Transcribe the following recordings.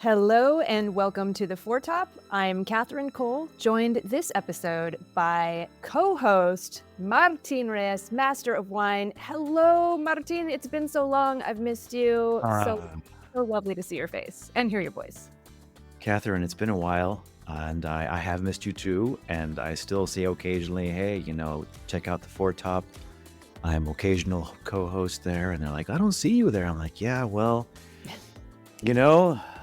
Hello and welcome to the Foretop. I'm Catherine Cole, joined this episode by co-host Martín Reyes, Master of Wine. Hello, Martín. It's been so long. I've missed you. So, Uh, so lovely to see your face and hear your voice. Catherine, it's been a while, and I have missed you too. And I still say occasionally, hey, check out the Foretop. I'm occasional co-host there, and they're like, I don't see you there. I'm like, yeah, well,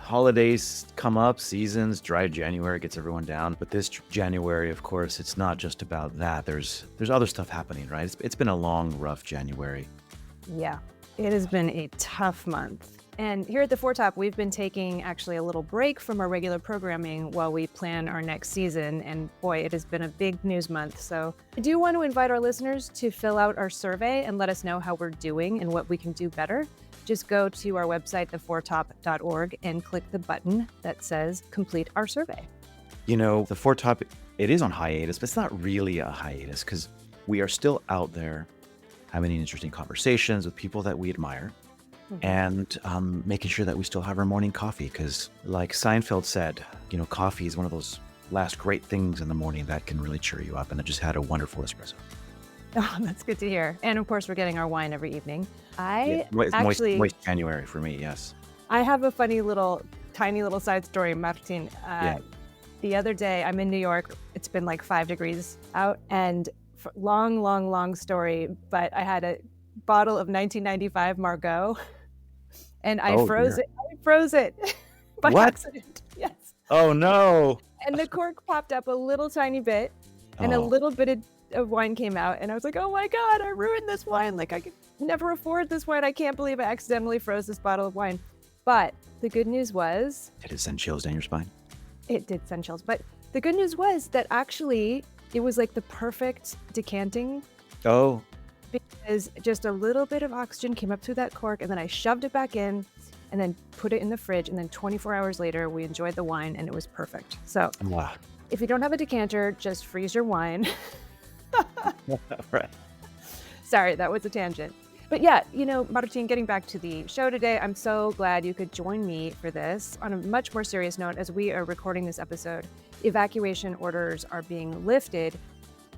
holidays come up, seasons, dry January gets everyone down. But this January, of course, it's not just about that. There's other stuff happening, right? It's been a long, rough January. Yeah, it has been a tough month. And here at the Foretop, we've been taking actually a little break from our regular programming while we plan our next season. And boy, it has been a big news month. So I do want to invite our listeners to fill out our survey and let us know how we're doing and what we can do better. Just go to our website, theforetop.org, and click the button that says complete our survey. The Foretop, it is on hiatus, but it's not really a hiatus because we are still out there having interesting conversations with people that we admire. And making sure that we still have our morning coffee because, like Seinfeld said, coffee is one of those last great things in the morning that can really cheer you up. And I just had a wonderful espresso. Oh, that's good to hear. And of course, we're getting our wine every evening. Yeah, moist January for me, yes. I have a tiny little side story, Martin. Yeah. The other day, I'm in New York. It's been like 5 degrees out, and long story, but I had a bottle of 1995 Margaux, and I Oh, froze dear. it. I froze it by What? accident. Yes. Oh, no. And the cork popped up a little tiny bit, and a Oh, little bit of wine came out, and I was like, oh my God, I ruined this wine. Like, I could never afford this wine. I can't believe I accidentally froze this bottle of wine. But the good news was, did it send chills down your spine? it did send chills. But the good news was that actually it was like the perfect decanting, Oh, because just a little bit of oxygen came up through that cork, and then I shoved it back in and then put it in the fridge. And then 24 hours later, we enjoyed the wine and it was perfect. So wow. if you don't have a decanter, just freeze your wine. Right. Sorry, that was a tangent. But yeah, Martin, getting back to the show today, I'm so glad you could join me for this. On a much more serious note, as we are recording this episode, evacuation orders are being lifted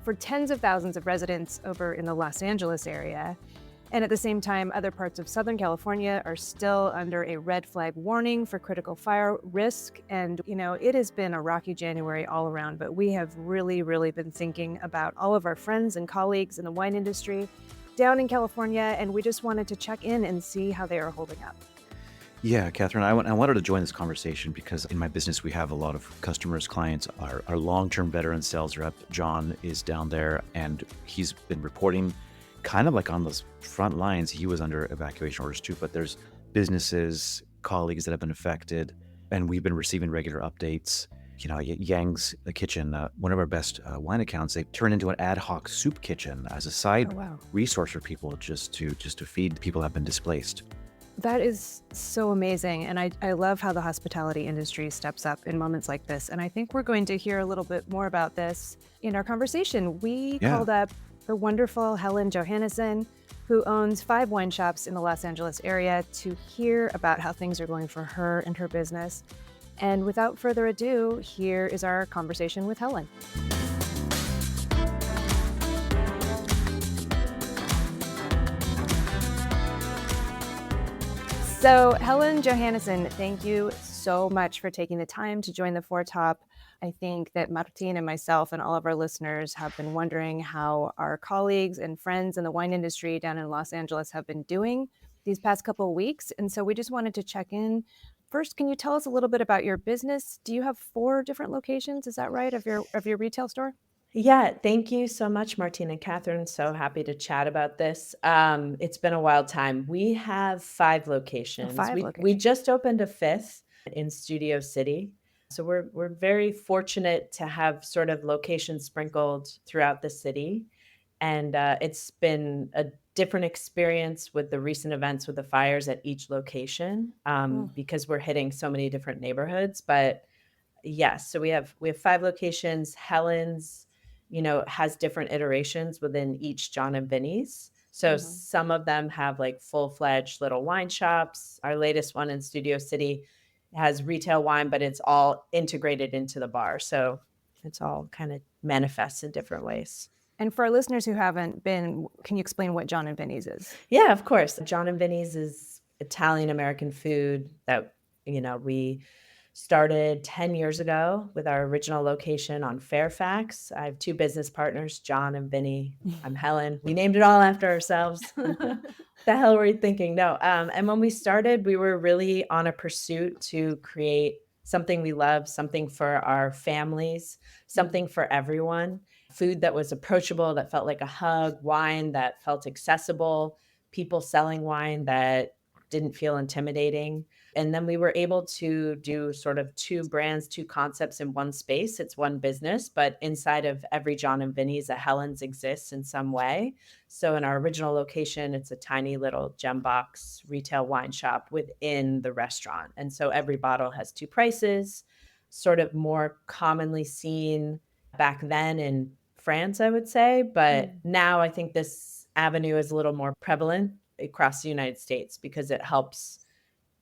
for tens of thousands of residents over in the Los Angeles area. And at the same time, other parts of Southern California are still under a red flag warning for critical fire risk. And, it has been a rocky January all around, but we have really, really been thinking about all of our friends and colleagues in the wine industry down in California. And we just wanted to check in and see how they are holding up. Yeah, Catherine, I wanted to join this conversation because in my business, we have a lot of customers, clients. Our long-term veteran sales rep, John, is down there, and he's been reporting kind of like on those front lines. He was under evacuation orders too, but there's businesses, colleagues that have been affected, and we've been receiving regular updates. Yang's Kitchen, one of our best wine accounts, they turned into an ad hoc soup kitchen as a side Oh, wow. resource for people just to feed people that have been displaced. That is so amazing. And I love how the hospitality industry steps up in moments like this. And I think we're going to hear a little bit more about this in our conversation. We Yeah. called up the wonderful Helen Johannesen, who owns 5 wine shops in the Los Angeles area, to hear about how things are going for her and her business. And without further ado, here is our conversation with Helen. So, Helen Johannesen, thank you so much for taking the time to join the Foretop. I think that Martin and myself and all of our listeners have been wondering how our colleagues and friends in the wine industry down in Los Angeles have been doing these past couple of weeks. And so we just wanted to check in. First, can you tell us a little bit about your business? Do you have 4 different locations? Is that right, of your retail store? Yeah, thank you so much, Martina and Catherine. So happy to chat about this. It's been a wild time. We have 5 Oh, locations. 5 We locations. just opened a 5th in Studio City. So we're very fortunate to have sort of locations sprinkled throughout the city. And it's been a different experience with the recent events with the fires at each location Mm. because we're hitting so many different neighborhoods. But yes, so we have 5 locations. Helen's, has different iterations within each John and Vinny's. So Mhm. some of them have like full-fledged little wine shops. Our latest one in Studio City has retail wine, but it's all integrated into the bar. So it's all kind of manifests in different ways. And for our listeners who haven't been, can you explain what John and Vinny's is? Yeah, of course. John and Vinny's is Italian American food that, we started 10 years ago with our original location on Fairfax. I have two business partners, John and Vinny. I'm Helen. We named it all after ourselves. The hell were you thinking? No. And when we started, we were really on a pursuit to create something we love, something for our families, something for everyone, food that was approachable, that felt like a hug, wine that felt accessible, people selling wine that didn't feel intimidating. And then we were able to do sort of two brands, two concepts in one space. It's one business, but inside of every John and Vinny's, a Helen's exists in some way. So in our original location, it's a tiny little gem box retail wine shop within the restaurant. And so every bottle has two prices, sort of more commonly seen back then in France, I would say. But now I think this avenue is a little more prevalent across the United States because it helps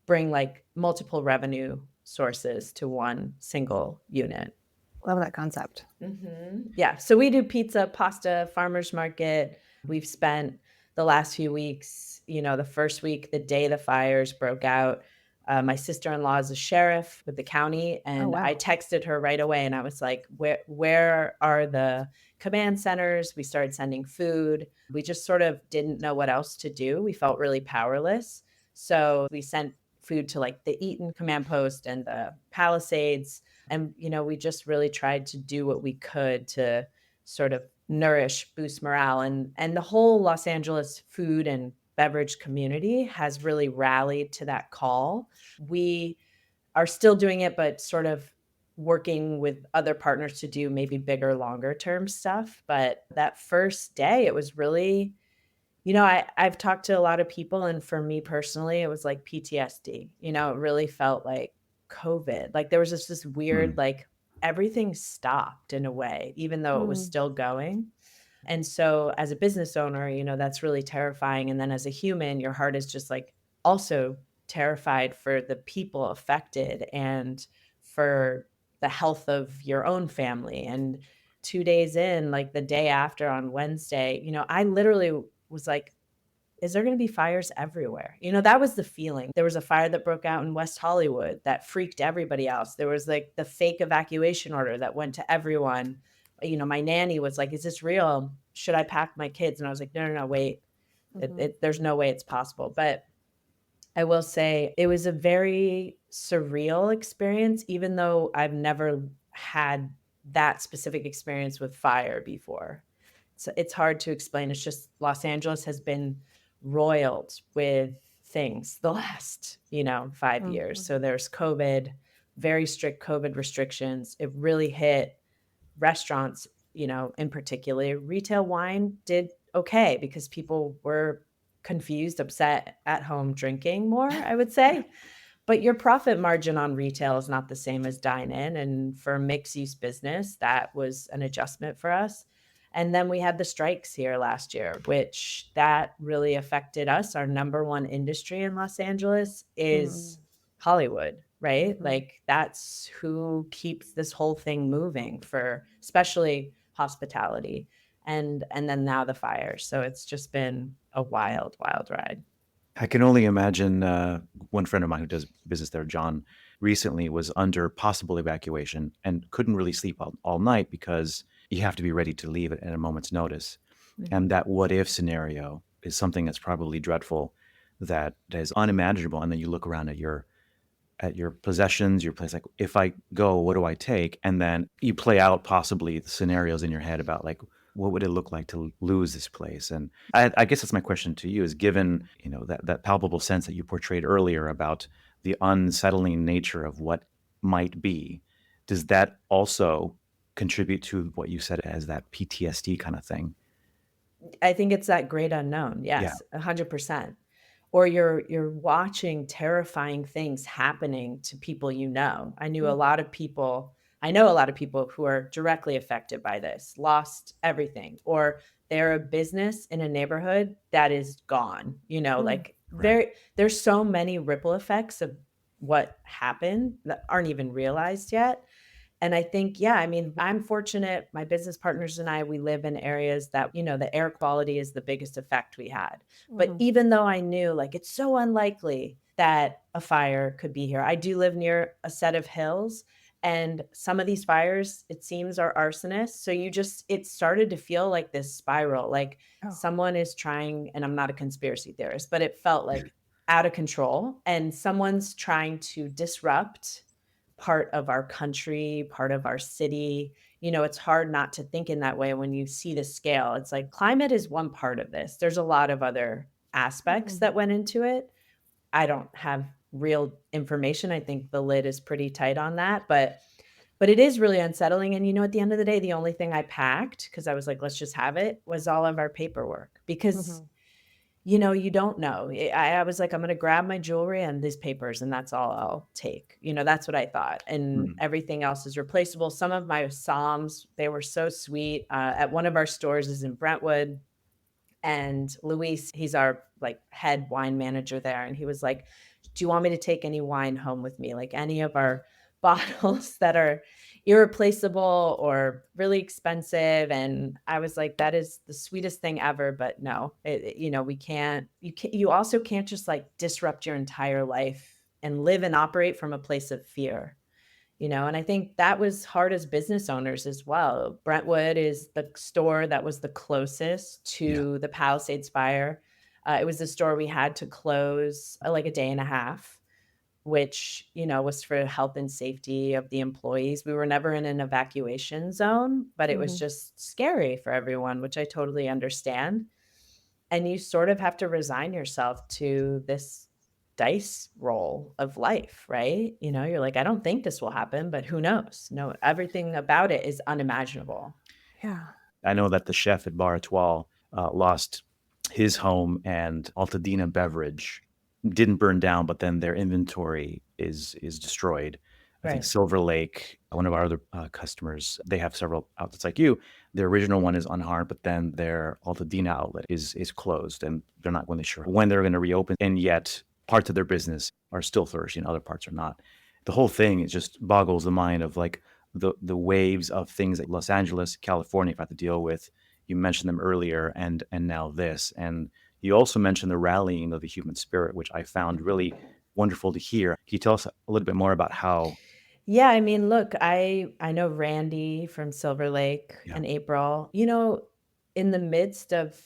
bring like multiple revenue sources to one single unit. Love that concept. Yeah. So we do pizza, pasta, farmers market. We've spent the last few weeks, the first week, the day the fires broke out, my sister-in-law is a sheriff with the county, and wow. I texted her right away, and I was like, where are the command centers? We started sending food. We just sort of didn't know what else to do. We felt really powerless. So we sent food to like the Eaton command post and the Palisades. And, we just really tried to do what we could to sort of nourish, boost morale. And the whole Los Angeles food and beverage community has really rallied to that call. We are still doing it, but sort of working with other partners to do maybe bigger, longer term stuff. But that first day, it was really, I've talked to a lot of people, and for me personally, it was like PTSD. It really felt like COVID. Like there was just this weird, like everything stopped in a way, even though it was still going. And so as a business owner, that's really terrifying. And then as a human, your heart is just like also terrified for the people affected and for the health of your own family. And 2 days in, like the day after on Wednesday, I literally was like, is there going to be fires everywhere? That was the feeling. There was a fire that broke out in West Hollywood that freaked everybody else. There was like the fake evacuation order that went to everyone. My nanny was like, is this real? Should I pack my kids? And I was like, no, wait. There's no way it's possible. But I will say it was a very surreal experience, even though I've never had that specific experience with fire before. So it's hard to explain. It's just Los Angeles has been roiled with things the last, 5 years. So there's COVID, very strict COVID restrictions. It really hit restaurants, in particular. Retail wine did okay because people were confused, upset, at home drinking more, I would say. But your profit margin on retail is not the same as dine-in. And for mixed use business, that was an adjustment for us. And then we had the strikes here last year, which that really affected us. Our number one industry in Los Angeles is Hollywood, right? Like that's who keeps this whole thing moving for especially hospitality. And then now the fires. So it's just been a wild, wild ride. I can only imagine one friend of mine who does business there, John, recently was under possible evacuation and couldn't really sleep all night because you have to be ready to leave at a moment's notice. And that what if scenario is something that's probably dreadful, that is unimaginable. And then you look around at your possessions, your place, like, if I go, what do I take? And then you play out possibly the scenarios in your head about like, what would it look like to lose this place? And I guess that's my question to you is, given, that palpable sense that you portrayed earlier about the unsettling nature of what might be, does that also contribute to what you said as that PTSD kind of thing? I think it's that great unknown. Yes, 100%. Or you're watching terrifying things happening to people I know a lot of people who are directly affected by this, lost everything, or they're a business in a neighborhood that is gone, like there's so many ripple effects of what happened that aren't even realized yet. And I think, yeah, I mean, I'm fortunate. My business partners and I, we live in areas that, the air quality is the biggest effect we had. But Mhm. even though I knew like it's so unlikely that a fire could be here, I do live near a set of hills. And some of these fires, it seems, are arsonists. So it started to feel like this spiral, like Oh. someone is trying, and I'm not a conspiracy theorist, but it felt like out of control and someone's trying to disrupt part of our country, part of our city. It's hard not to think in that way when you see the scale. It's like climate is one part of this. There's a lot of other aspects Mhm. that went into it. I don't have real information. I think the lid is pretty tight on that, but it is really unsettling. And at the end of the day, the only thing I packed, because I was like, let's just have it, was all of our paperwork because Mhm. you don't know. I was like, I'm going to grab my jewelry and these papers, and that's all I'll take. That's what I thought. And Mhm. everything else is replaceable. Some of my Psalms, they were so sweet. At one of our stores is in Brentwood. And Luis, he's our like head wine manager there. And he was like, do you want me to take any wine home with me? Like any of our bottles that are irreplaceable or really expensive. And I was like, that is the sweetest thing ever. But no, we can't, you also can't just like disrupt your entire life and live and operate from a place of fear. And I think that was hard as business owners as well. Brentwood is the store that was the closest Yeah. to the Palisades fire. It was the store we had to close like a day and a half, which, was for health and safety of the employees. We were never in an evacuation zone, but it was Mhm. just scary for everyone, which I totally understand. And you sort of have to resign yourself to this dice roll of life, right? You're like, I don't think this will happen, but who knows? No, everything about it is unimaginable. Yeah. I know that the chef at Bar Etoile lost his home, and Altadena Beverage didn't burn down, but then their inventory is destroyed. I think Right. Silver Lake, one of our other customers, they have several outlets like you. Their original one is unharmed, but then their Altadena outlet is closed, and they're not really sure when they're going to reopen. And yet, parts of their business are still flourishing, other parts are not. The whole thing, it just boggles the mind of like the waves of things that Los Angeles, California have had to deal with. You mentioned them earlier, and now this, and you also mentioned the rallying of the human spirit, which I found really wonderful to hear. Can you tell us a little bit more about how? Yeah, I mean, look, I know Randy from Silver Lake Yeah. and April. In the midst of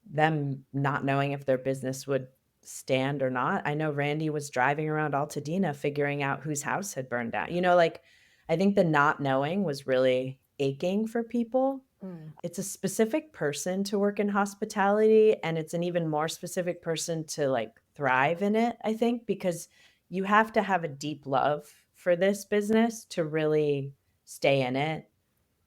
them not knowing if their business would stand or not, I know Randy was driving around Altadena figuring out whose house had burned down. Like I think the not knowing was really aching for people. Mm. It's a specific person to work in hospitality, and it's an even more specific person to like thrive in it, I think, because you have to have a deep love for this business to really stay in it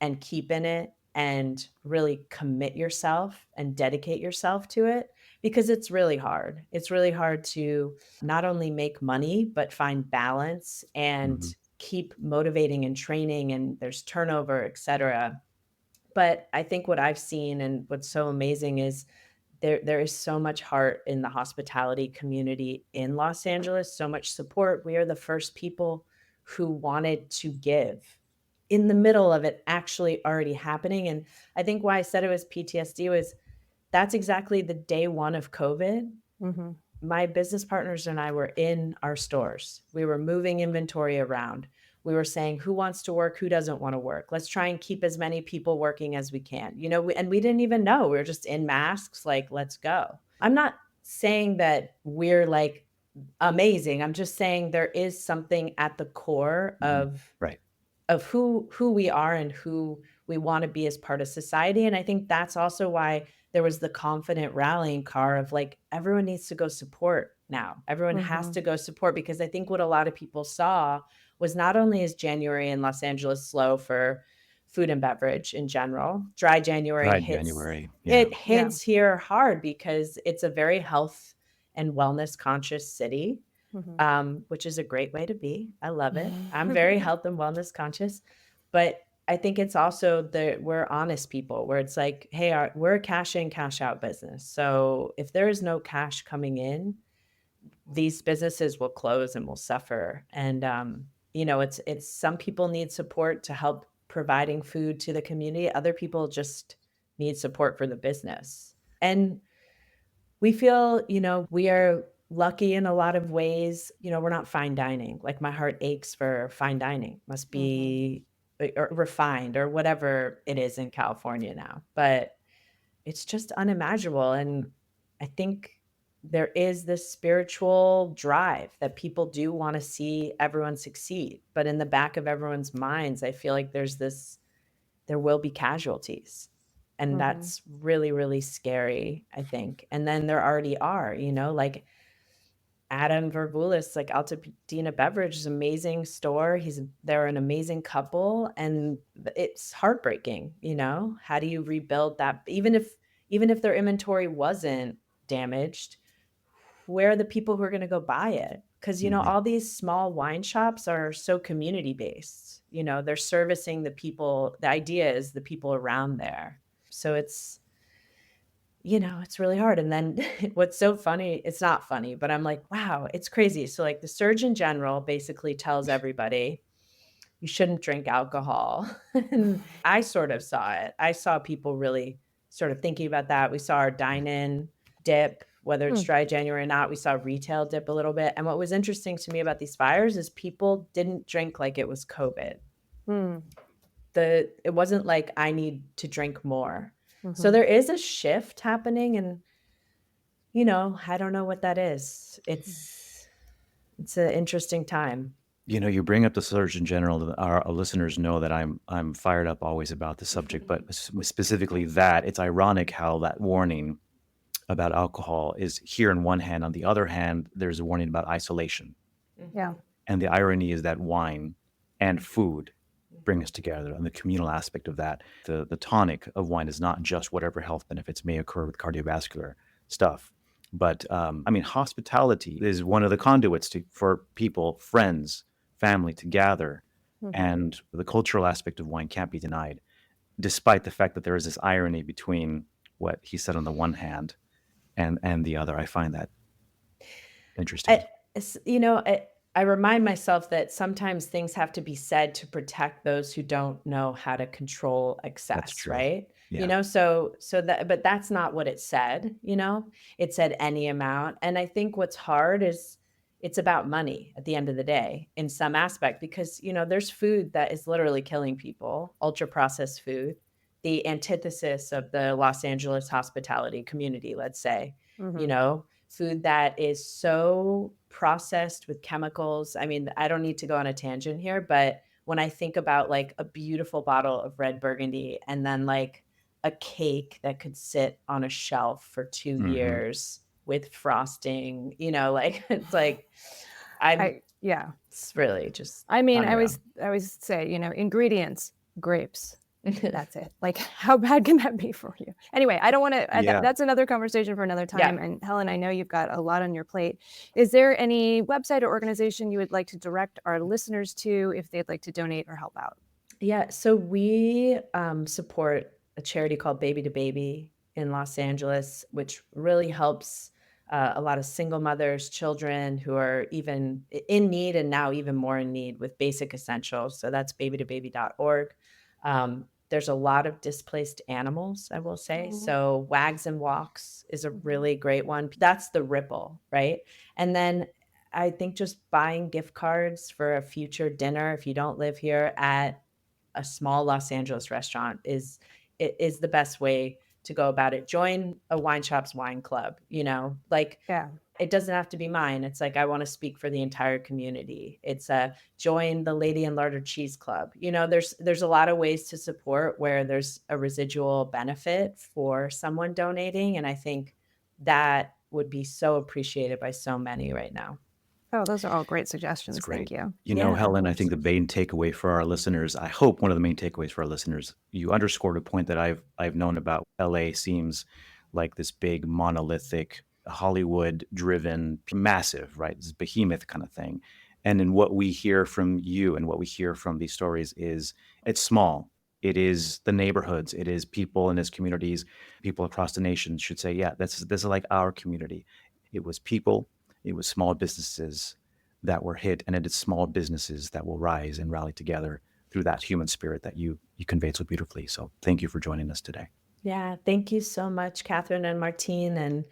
and keep in it and really commit yourself and dedicate yourself to it because it's really hard. It's really hard to not only make money, but find balance and Mhm. keep motivating and training, and there's turnover, et cetera. But I think what I've seen and what's so amazing is there is so much heart in the hospitality community in Los Angeles, so much support. We are the first people who wanted to give in the middle of it actually already happening. And I think why I said it was PTSD was that's exactly the day one of COVID. Mhm. My business partners and I were in our stores. We were moving inventory around. We were saying who wants to work, who doesn't want to work. Let's try and keep as many people working as we can. And we didn't even know. We were just in masks, like, let's go. I'm not saying that we're like amazing. I'm just saying there is something at the core Mhm. Right. of who we are and who we want to be as part of society. And I think that's also why there was the confident rallying car of like everyone needs to go support now. Everyone has Mhm. to go support because I think what a lot of people saw was not only is January in Los Angeles slow for food and beverage in general, dry January Dry hits January. Yeah. it Yeah. hits here hard because it's a very health and wellness conscious city, Mhm. which is a great way to be. I love it. I'm very health and wellness conscious, but I think it's also that we're honest people where it's like, hey, we're a cash in, cash out business. So if there is no cash coming in, these businesses will close and will suffer. And it's some people need support to help providing food to the community. Other people just need support for the business. And we feel, we are lucky in a lot of ways. We're not fine dining. Like my heart aches for fine dining. Must be or refined or whatever it is in California now. But it's just unimaginable. And I think there is this spiritual drive that people do want to see everyone succeed. But in the back of everyone's minds, I feel like there will be casualties. And that's really, really scary, I think. And then there already are, like Adam Vervulis, like Altadena Beverage is an amazing store. They're an amazing couple, and it's heartbreaking. How do you rebuild that? Even if their inventory wasn't damaged, where are the people who are going to go buy it? Because all these small wine shops are so community based. They're servicing the people. The idea is the people around there. So it's really hard. And then what's so funny, it's not funny, but I'm like, wow, it's crazy. So like the Surgeon General basically tells everybody you shouldn't drink alcohol. And I sort of saw it. I saw people really sort of thinking about that. We saw our dine-in dip, whether it's dry January or not. We saw retail dip a little bit. And what was interesting to me about these fires is people didn't drink like it was COVID. It wasn't like I need to drink more. So there is a shift happening, and I don't know what that is. It's an interesting time. You bring up the Surgeon General. Our listeners know that I'm fired up always about the subject, but specifically that it's ironic how that warning about alcohol is here in one hand. On the other hand, there's a warning about isolation. Yeah. And the irony is that wine and food bring us together, and the communal aspect of that. The tonic of wine is not just whatever health benefits may occur with cardiovascular stuff, but hospitality is one of the conduits for people, friends, family to gather, and the cultural aspect of wine can't be denied, despite the fact that there is this irony between what he said on the one hand and the other. I find that interesting. I remind myself that sometimes things have to be said to protect those who don't know how to control excess, right? Yeah. But that's not what it said, it said any amount. And I think what's hard is it's about money at the end of the day in some aspect, because, there's food that is literally killing people, ultra processed food, the antithesis of the Los Angeles hospitality community, let's say, food that is so processed with chemicals. I mean, I don't need to go on a tangent here, but when I think about like a beautiful bottle of red Burgundy and then like a cake that could sit on a shelf for 2 years with frosting, it's like, it's really just, I always say, ingredients, grapes. That's it. Like, how bad can that be for you? Anyway, I don't want to, that's another conversation for another time. And Helen, I know you've got a lot on your plate. Is there any website or organization you would like to direct our listeners to if they'd like to donate or help out? Yeah. So we support a charity called Baby to Baby in Los Angeles, which really helps a lot of single mothers, children who are even in need and now even more in need with basic essentials. So that's babytobaby.org. There's a lot of displaced animals, I will say. So Wags and Walks is a really great one. That's the ripple, right? And then I think just buying gift cards for a future dinner, if you don't live here, at a small Los Angeles restaurant is the best way to go about it. Join a wine shop's wine club, it doesn't have to be mine. It's like, I want to speak for the entire community. It's join the Lady and Larder Cheese Club. There's a lot of ways to support where there's a residual benefit for someone donating. And I think that would be so appreciated by so many right now. Oh, those are all great suggestions. Thank you. Helen, I think the main takeaway for our listeners, I hope one of the main takeaways for our listeners, you underscored a point that I've known about. LA seems like this big monolithic, Hollywood-driven, massive, right? This behemoth kind of thing. And in what we hear from you and what we hear from these stories is it's small. It is the neighborhoods. It is people in these communities. People across the nation should say, yeah, this is like our community. It was people It was small businesses that were hit, and it is small businesses that will rise and rally together through that human spirit that you conveyed so beautifully. So thank you for joining us today. Yeah, thank you so much, Catherine and Martine. And,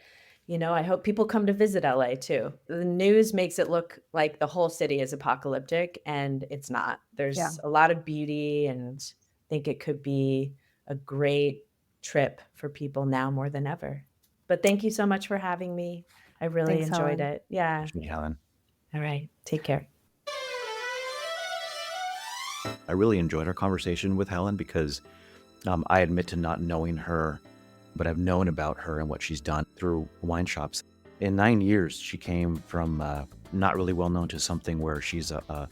I hope people come to visit LA too. The news makes it look like the whole city is apocalyptic, and it's not. Yeah. There's a lot of beauty, and I think it could be a great trip for people now more than ever. But thank you so much for having me. I really Thanks, enjoyed Helen. it. Yeah. Thanks, Helen. All right. Take care. I really enjoyed our conversation with Helen because I admit to not knowing her, but I've known about her and what she's done through wine shops. In 9 years, she came from not really well known to something where she's a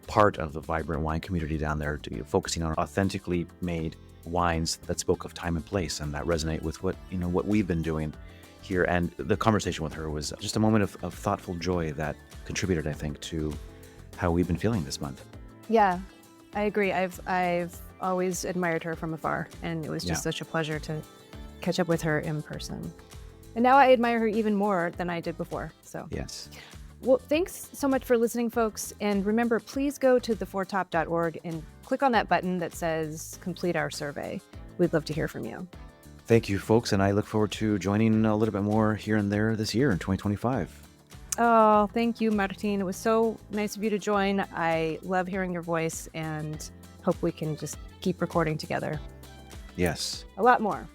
part of the vibrant wine community down there, to focusing on authentically made wines that spoke of time and place and that resonate with what we've been doing here. And the conversation with her was just a moment of thoughtful joy that contributed, I think, to how we've been feeling this month. Yeah, I agree. I've always admired her from afar, and it was just such a pleasure to catch up with her in person. And now I admire her even more than I did before. So Yes. Well, thanks so much for listening, folks. And remember, please go to thefourtop.org and click on that button that says complete our survey. We'd love to hear from you. Thank you, folks, and I look forward to joining a little bit more here and there this year in 2025. Oh, thank you, Martín. It was so nice of you to join. I love hearing your voice and hope we can just keep recording together. Yes. A lot more.